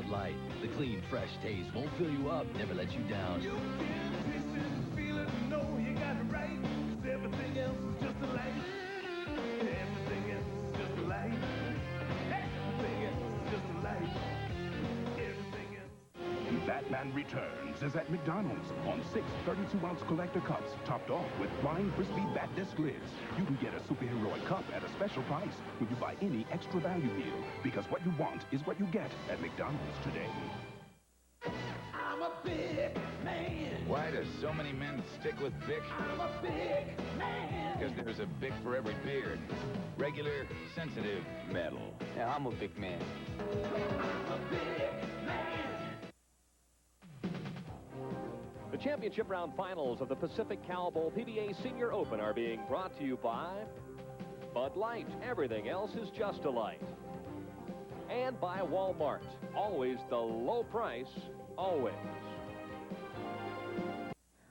Bud Light. The clean, fresh taste won't fill you up, never let you down. You can taste it and feel it and know you got it right. 'Cause everything else is just a light. Everything else is just a light. Everything else is just a light. Everything else. Batman Returns is at McDonald's on 6 32-ounce collector cups, topped off with Flying Crispy Bat Disc lids. You can get a superheroic cup at a special price when you buy any extra value meal, because what you want is what you get at McDonald's today. I'm a big man. Why do so many men stick with Bic? I'm a big man. Because there's a Bic for every beard. Regular, sensitive, metal. Yeah, I'm a big man. I'm a big man. The championship round finals of the Pacific Cal Bowl PBA Senior Open are being brought to you by Bud Light. Everything else is just a light. And by Walmart. Always the low price, always.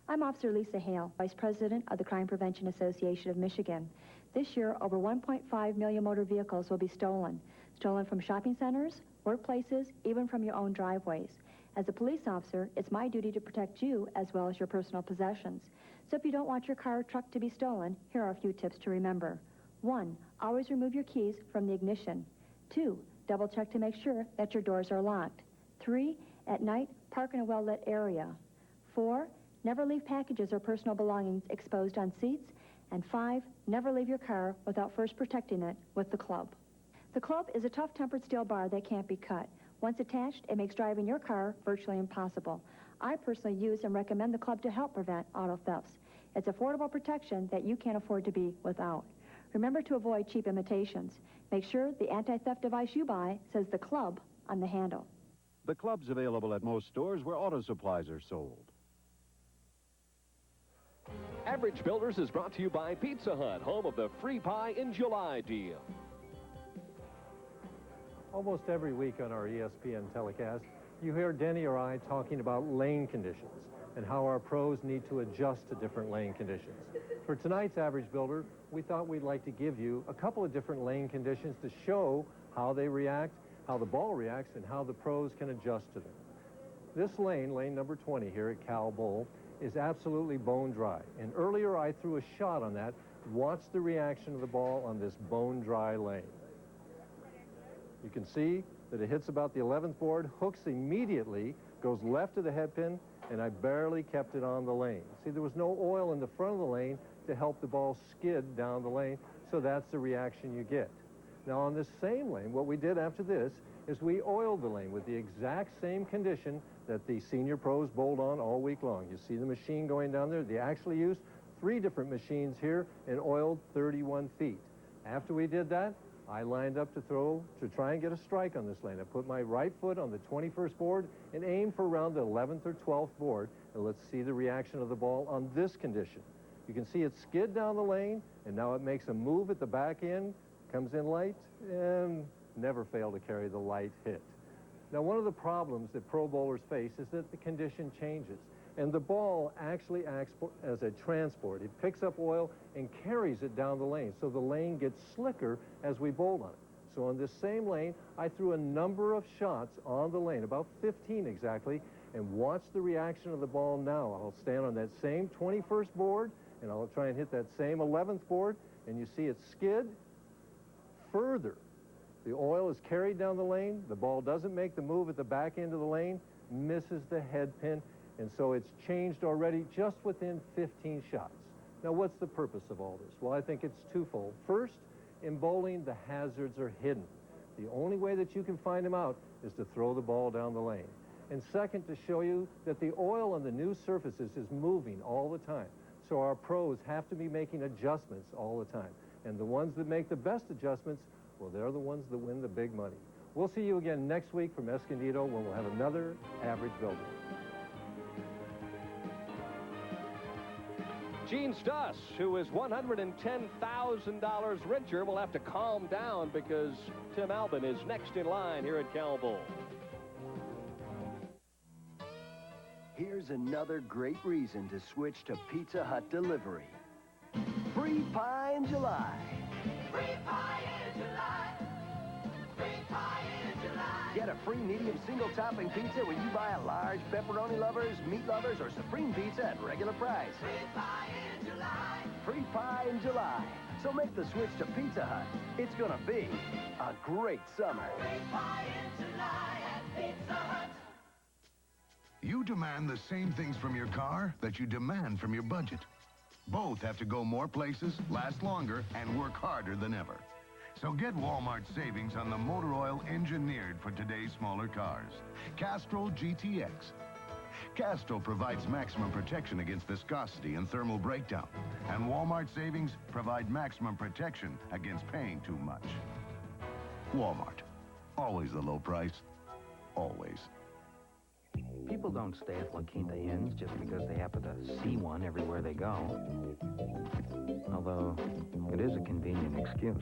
I'm Officer Lisa Hale, Vice President of the Crime Prevention Association of Michigan. This year, over 1.5 million motor vehicles will be stolen. Stolen from shopping centers, workplaces, even from your own driveways. As a police officer, it's my duty to protect you as well as your personal possessions. So if you don't want your car or truck to be stolen, here are a few tips to remember. 1. Always remove your keys from the ignition. 2. Double check to make sure that your doors are locked. 3. At night, park in a well-lit area. 4. Never leave packages or personal belongings exposed on seats. And 5. Never leave your car without first protecting it with the club. The club is a tough-tempered steel bar that can't be cut. Once attached, it makes driving your car virtually impossible. I personally use and recommend the club to help prevent auto thefts. It's affordable protection that you can't afford to be without. Remember to avoid cheap imitations. Make sure the anti-theft device you buy says the club on the handle. The club's available at most stores where auto supplies are sold. Average Builders is brought to you by Pizza Hut, home of the free pie in July deal. Almost every week on our ESPN telecast, you hear Denny or I talking about lane conditions and how our pros need to adjust to different lane conditions. For tonight's Average Builder, we thought we'd like to give you a couple of different lane conditions to show how they react, how the ball reacts, and how the pros can adjust to them. This lane, lane number 20 here at Cal Bowl, is absolutely bone dry. And earlier I threw a shot on that. Watch the reaction of the ball on this bone dry lane. You can see that it hits about the 11th board, hooks immediately, goes left to the head pin, and I barely kept it on the lane. See, there was no oil in the front of the lane to help the ball skid down the lane, so that's the reaction you get. Now, on this same lane, what we did after this is we oiled the lane with the exact same condition that the senior pros bowled on all week long. You see the machine going down there. They actually used 3 different machines here and oiled 31 feet. After we did that, I lined up to throw, to try and get a strike on this lane. I put my right foot on the 21st board and aimed for around the 11th or 12th board. And let's see the reaction of the ball on this condition. You can see it skid down the lane, and now it makes a move at the back end, comes in light, and never fail to carry the light hit. Now, one of the problems that pro bowlers face is that the condition changes, and the ball actually acts as a transport. It picks up oil and carries it down the lane, so the lane gets slicker as we bowl on it. So on this same lane, I threw a number of shots on the lane, about 15 exactly, and watch the reaction of the ball now. I'll stand on that same 21st board, and I'll try and hit that same 11th board, and you see it skid further. The oil is carried down the lane. The ball doesn't make the move at the back end of the lane, misses the head pin, and so it's changed already just within 15 shots. Now, what's the purpose of all this? Well, I think it's twofold. First, in bowling, the hazards are hidden. The only way that you can find them out is to throw the ball down the lane. And second, to show you that the oil on the new surfaces is moving all the time. So our pros have to be making adjustments all the time. And the ones that make the best adjustments, well, they're the ones that win the big money. We'll see you again next week from Escondido when we'll have another Average Builder. Gene Stuss, who is $110,000 richer, will have to calm down because Tim Albin is next in line here at Cal Bowl. Here's another great reason to switch to Pizza Hut delivery. Free pie in July. Free pie in July. Free pie in July. Get a free medium single topping pizza when you buy a large pepperoni lovers, meat lovers, or supreme pizza at regular price. Free pie in July. Free pie in July. So make the switch to Pizza Hut. It's gonna be a great summer. Free pie in July at Pizza Hut. You demand the same things from your car that you demand from your budget. Both have to go more places, last longer, and work harder than ever. So get Walmart savings on the motor oil engineered for today's smaller cars. Castrol GTX. Castrol provides maximum protection against viscosity and thermal breakdown. And Walmart savings provide maximum protection against paying too much. Walmart. Always the low price. Always. People don't stay at La Quinta Inns just because they happen to see one everywhere they go. Although, it is a convenient excuse.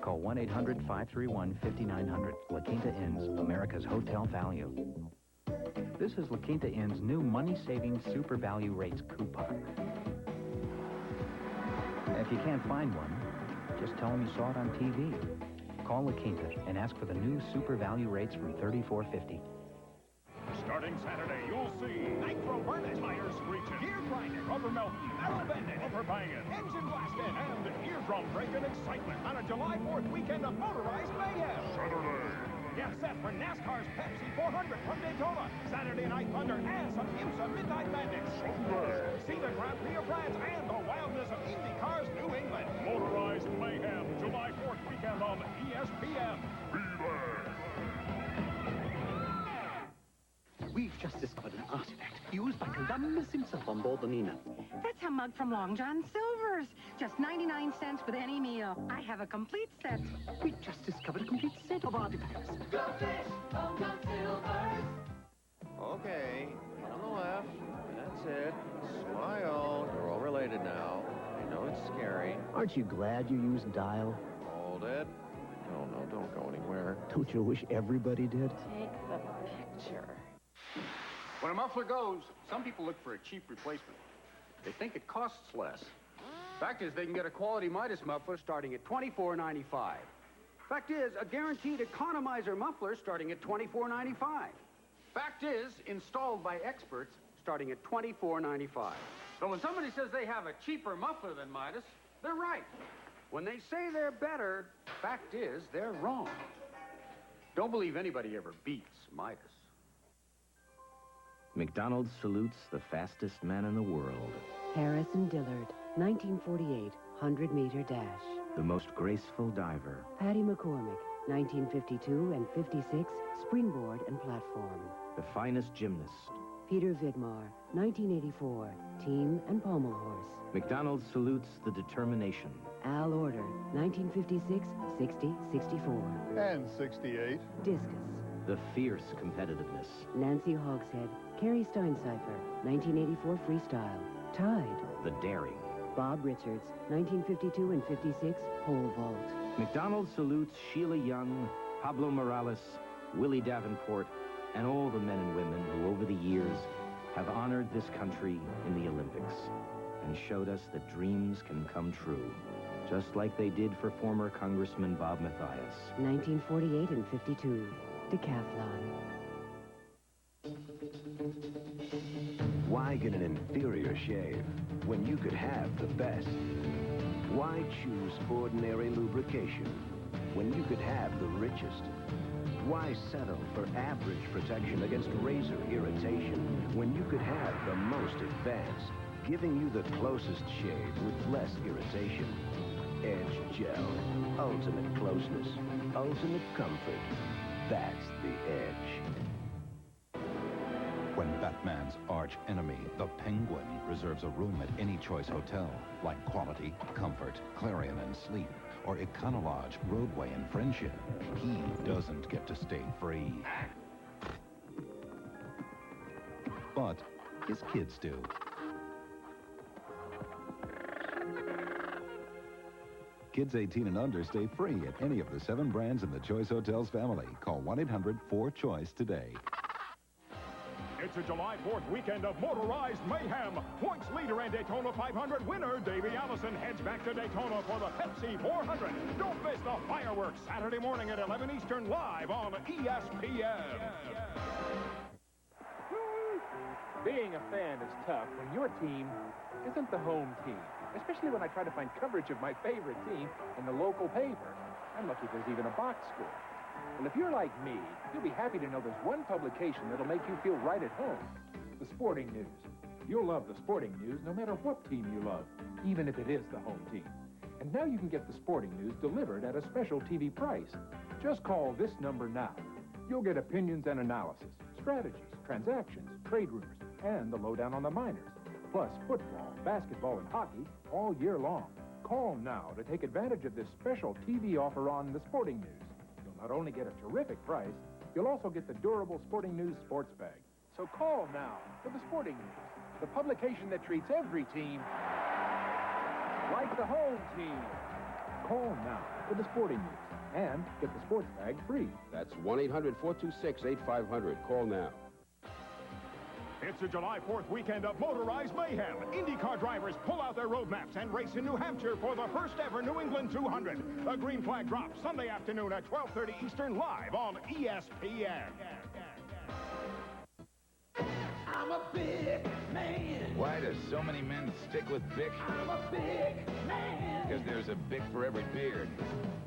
Call 1-800-531-5900. La Quinta Inns, America's hotel value. This is La Quinta Inn's new money-saving Super Value Rates coupon. If you can't find one, just tell them you saw it on TV. Call La Quinta and ask for the new Super Value Rates from $34.50. Starting Saturday, you'll see nitro burning, tires screeching, gear grinding, rubber melting, metal bending, rubber banging, engine blasting, and eardrum breaking excitement on a July 4th weekend of motorized mayhem. Saturday. Get set for NASCAR's Pepsi 400 from Daytona, Saturday Night Thunder, and some IMSA Midnight Madness. Sunday. See the Grand Prix of France and the wildness of IndyCar's New England. Motorized mayhem, July 4th weekend on ESPN. Be there. We've just discovered an artifact used by Columbus himself on board the Nina. That's a mug from Long John Silver's. Just 99 cents with any meal. I have a complete set. We've just discovered a complete set of artifacts. Go fish, Long John Silver's. Okay, on the left. That's it. Smile. You're all related now. I know it's scary. Aren't you glad you used dial? Hold it. Oh, no, don't go anywhere. Don't you wish everybody did? Take the picture. When a muffler goes, some people look for a cheap replacement. They think it costs less. Fact is, they can get a quality Midas muffler starting at $24.95. Fact is, a guaranteed economizer muffler starting at $24.95. Fact is, installed by experts starting at $24.95. So when somebody says they have a cheaper muffler than Midas, they're right. When they say they're better, fact is, they're wrong. Don't believe anybody ever beats Midas. McDonald's salutes the fastest man in the world. Harrison Dillard, 1948, 100-meter dash. The most graceful diver. Patty McCormick, 1952 and 56, springboard and platform. The finest gymnast. Peter Vidmar, 1984, team and pommel horse. McDonald's salutes the determination. Al Order, 1956, 60, 64. And 68. Discus. The fierce competitiveness. Nancy Hogshead, Carrie Steincypher, 1984 freestyle. Tide. The daring. Bob Richards, 1952 and 56, pole vault. McDonald's salutes Sheila Young, Pablo Morales, Willie Davenport, and all the men and women who over the years have honored this country in the Olympics and showed us that dreams can come true, just like they did for former Congressman Bob Mathias. 1948 and 52, decathlon. Why get an inferior shave when you could have the best? Why choose ordinary lubrication when you could have the richest? Why settle for average protection against razor irritation when you could have the most advanced, giving you the closest shave with less irritation? Edge Gel. Ultimate closeness. Ultimate comfort. That's the edge. When Batman's arch enemy, the Penguin, reserves a room at any choice hotel, like Quality, Comfort, Clarion and Sleep, or Econolodge, Roadway and Friendship, he doesn't get to stay free. But his kids do. Kids 18 and under stay free at any of the 7 brands in the Choice Hotels family. Call 1-800-4CHOICE today. It's a July 4th weekend of motorized mayhem. Points leader and Daytona 500 winner Davey Allison heads back to Daytona for the Pepsi 400. Don't miss the fireworks Saturday morning at 11 Eastern live on ESPN. Being a fan is tough when your team isn't the home team, especially when I try to find coverage of my favorite team in the local paper. I'm lucky there's even a box score. Well, if you're like me, you'll be happy to know there's one publication that'll make you feel right at home. The Sporting News. You'll love the Sporting News no matter what team you love, even if it is the home team. And now you can get the Sporting News delivered at a special TV price. Just call this number now. You'll get opinions and analysis, strategies, transactions, trade rumors, and the lowdown on the minors. Plus football, basketball, and hockey all year long. Call now to take advantage of this special TV offer on the Sporting News. Not only get a terrific price, you'll also get the durable Sporting News sports bag. So call now for the Sporting News, the publication that treats every team like the home team. Call now for the Sporting News and get the sports bag free. That's 1-800-426-8500. Call now. It's a July 4th weekend of motorized mayhem. IndyCar drivers pull out their road maps and race in New Hampshire for the first ever New England 200. The green flag drops Sunday afternoon at 12:30 Eastern live on ESPN. I'm a big man. Why do so many men stick with Bic? I'm a big man. Because there's a Bic for every beard.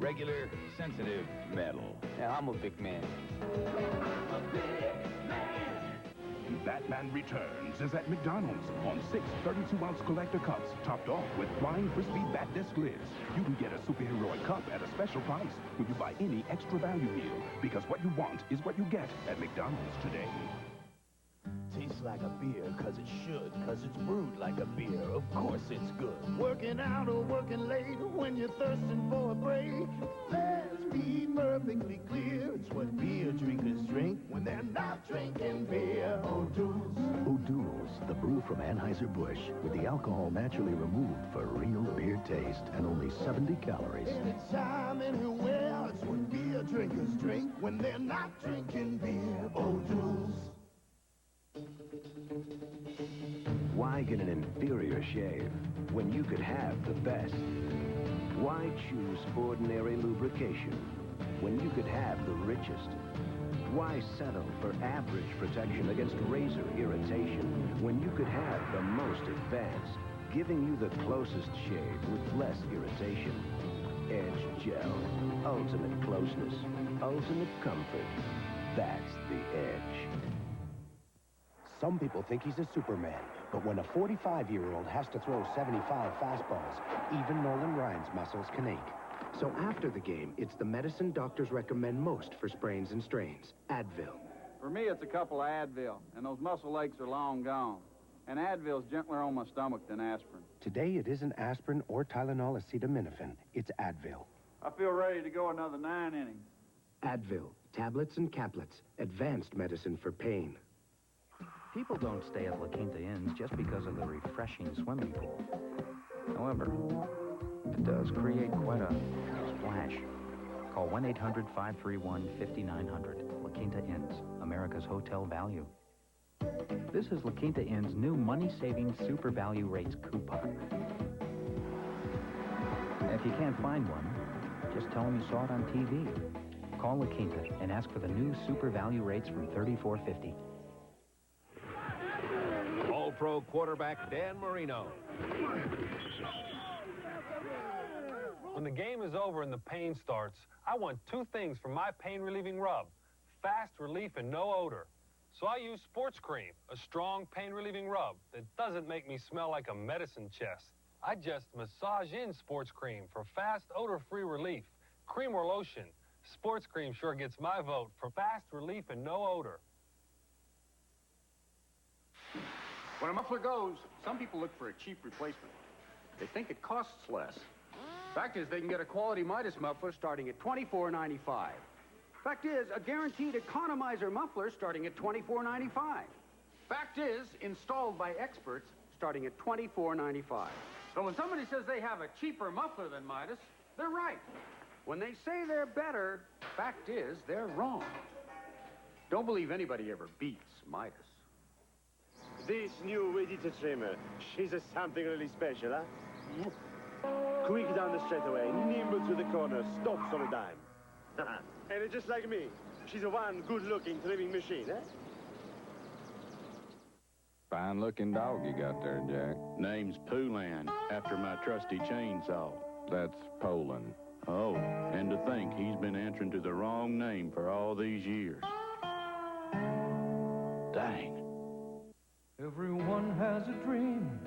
Regular, sensitive, metal. Yeah, I'm a big man. I'm a big man. Batman Returns is at McDonald's on 6 32-ounce collector cups, topped off with flying crispy bat disc lids. You can get a superheroic cup at a special price when you buy any extra value meal, because what you want is what you get at McDonald's today. Tastes like a beer, cause it should, cause it's brewed like a beer. Of course it's good. Working out or working late, when you're thirsting for a break, let's be perfectly clear. It's what beer drinkers drink when they're not drinking beer. O'Doul's. O'Doul's, the brew from Anheuser-Busch, with the alcohol naturally removed for real beer taste and only 70 calories. Anytime, anywhere, it's what beer drinkers drink when they're not drinking beer. O'Doul's. Why get an inferior shave when you could have the best? Why choose ordinary lubrication when you could have the richest? Why settle for average protection against razor irritation when you could have the most advanced, giving you the closest shave with less irritation? Edge Gel. Ultimate closeness. Ultimate comfort. That's the edge. Some people think he's a Superman, but when a 45-year-old has to throw 75 fastballs, even Nolan Ryan's muscles can ache. So after the game, it's the medicine doctors recommend most for sprains and strains, Advil. For me, it's a couple of Advil, and those muscle aches are long gone. And Advil's gentler on my stomach than aspirin. Today, it isn't aspirin or Tylenol acetaminophen. It's Advil. I feel ready to go another 9 innings. Advil, tablets and caplets, advanced medicine for pain. People don't stay at La Quinta Inns just because of the refreshing swimming pool. However, it does create quite a splash. Call 1-800-531-5900. La Quinta Inns, America's hotel value. This is La Quinta Inn's new money-saving Super Value Rates coupon. If you can't find one, just tell them you saw it on TV. Call La Quinta and ask for the new Super Value Rates from $34.50. All-Pro quarterback Dan Marino. When the game is over and the pain starts, I want 2 things from my pain-relieving rub: fast relief and no odor. So I use Sports Cream, a strong pain-relieving rub that doesn't make me smell like a medicine chest. I just massage in Sports Cream for fast, odor-free relief. Cream or lotion, Sports Cream sure gets my vote for fast relief and no odor. When a muffler goes, some people look for a cheap replacement. They think it costs less. Fact is, they can get a quality Midas muffler starting at $24.95. Fact is, a guaranteed economizer muffler starting at $24.95. Fact is, installed by experts starting at $24.95. So when somebody says they have a cheaper muffler than Midas, they're right. When they say they're better, fact is, they're wrong. Don't believe anybody ever beats Midas. This new weed eater trimmer, she's a something really special, huh? Quick down the straightaway, nimble to the corner, stops on a dime. And it's just like me. She's a one good-looking trimming machine, eh? Fine-looking dog you got there, Jack. Name's Poolan, after my trusty chainsaw. That's Poland. Oh, and to think he's been answering to the wrong name for all these years. Dang. Everyone has a dream,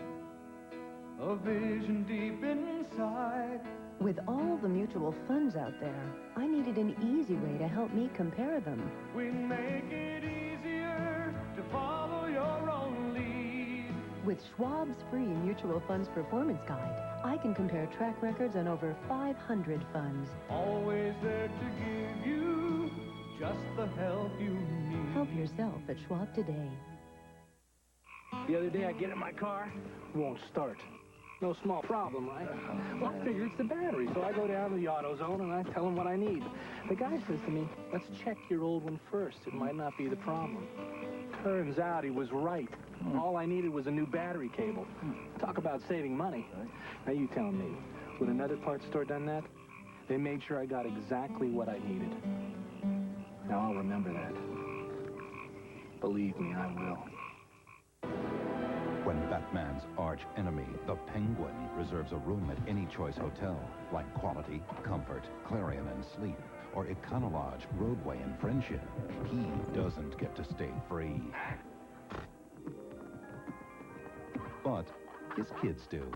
a vision deep inside. With all the mutual funds out there, I needed an easy way to help me compare them. We make it easier to follow your own lead. With Schwab's free mutual funds performance guide, I can compare track records on over 500 funds. Always there to give you just the help you need. Help yourself at Schwab today. The other day I get in my car, won't start. No small problem, right? Well, I figure it's the battery, so I go down to the AutoZone and I tell them what I need. The guy says to me, let's check your old one first. It might not be the problem. Turns out he was right. All I needed was a new battery cable. Talk about saving money. Now you tell me, would another parts store done that? They made sure I got exactly what I needed. Now I'll remember that. Believe me, I will. When Batman's arch enemy, the Penguin, reserves a room at any choice hotel, like Quality, Comfort, Clarion and Sleep, or Econolodge, Roadway and Friendship, he doesn't get to stay free. But his kids do.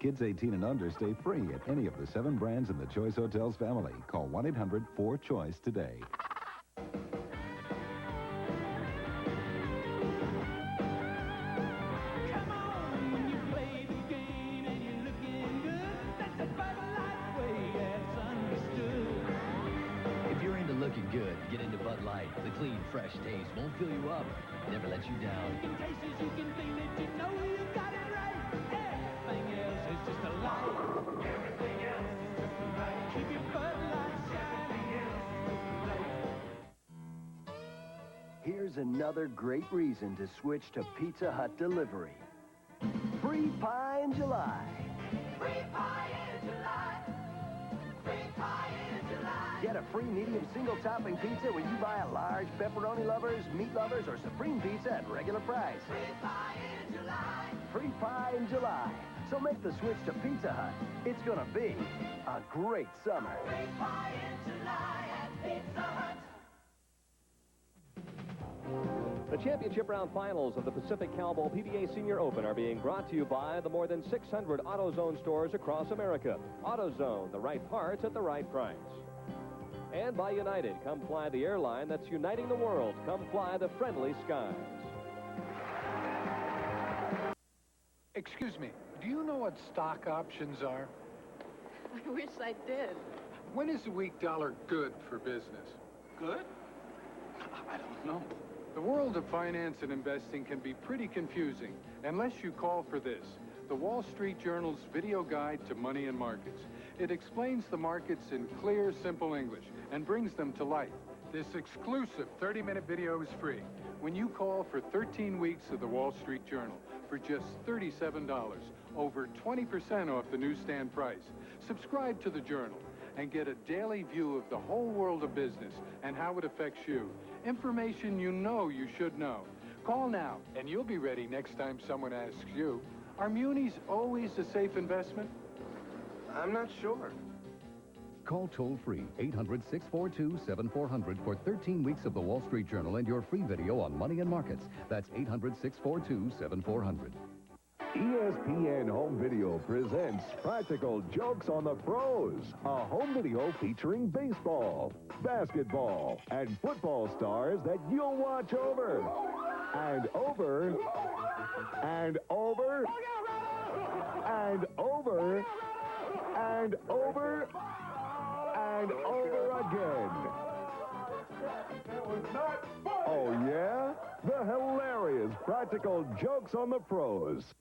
Kids 18 and under stay free at any of the 7 brands in the Choice Hotels family. Call 1-800-4CHOICE today. Looking good, get into Bud Light. The clean, fresh taste won't fill you up, never let you down. In cases you can feel it, you know you got it right. Everything else is just a lie. Everything else is just a lie. Keep your Bud Light shining. Here's another great reason to switch to Pizza Hut delivery. Free pie in July. Free pie in July. Free pie in July. Get a free medium single topping pizza when you buy a large pepperoni lovers, meat lovers, or supreme pizza at regular price. Free pie in July. Free pie in July. So make the switch to Pizza Hut. It's gonna be a great summer. Free pie in July at Pizza Hut. The championship round finals of the Pacific Cowboy PBA Senior Open are being brought to you by the more than 600 AutoZone stores across America. AutoZone, the right parts at the right price. And by United, come fly the airline that's uniting the world. Come fly the friendly skies. Excuse me, do you know what stock options are? I wish I did. When is the weak dollar good for business? Good? I don't know. The world of finance and investing can be pretty confusing unless you call for this, the Wall Street Journal's video guide to money and markets. It explains the markets in clear, simple English and brings them to life. This exclusive 30-minute video is free when you call for 13 weeks of the Wall Street Journal for just $37, over 20% off the newsstand price. Subscribe to the Journal and get a daily view of the whole world of business and how it affects you. Information you know you should know. Call now, and you'll be ready next time someone asks you, are munis always a safe investment? I'm not sure. Call toll-free 800-642-7400 for 13 weeks of the Wall Street Journal and your free video on money and markets. That's 800-642-7400. ESPN Home Video presents Practical Jokes on the Pros, a home video featuring baseball, basketball, and football stars that you'll watch over and over and over and over and over and over again. Oh, yeah? The hilarious Practical Jokes on the Pros.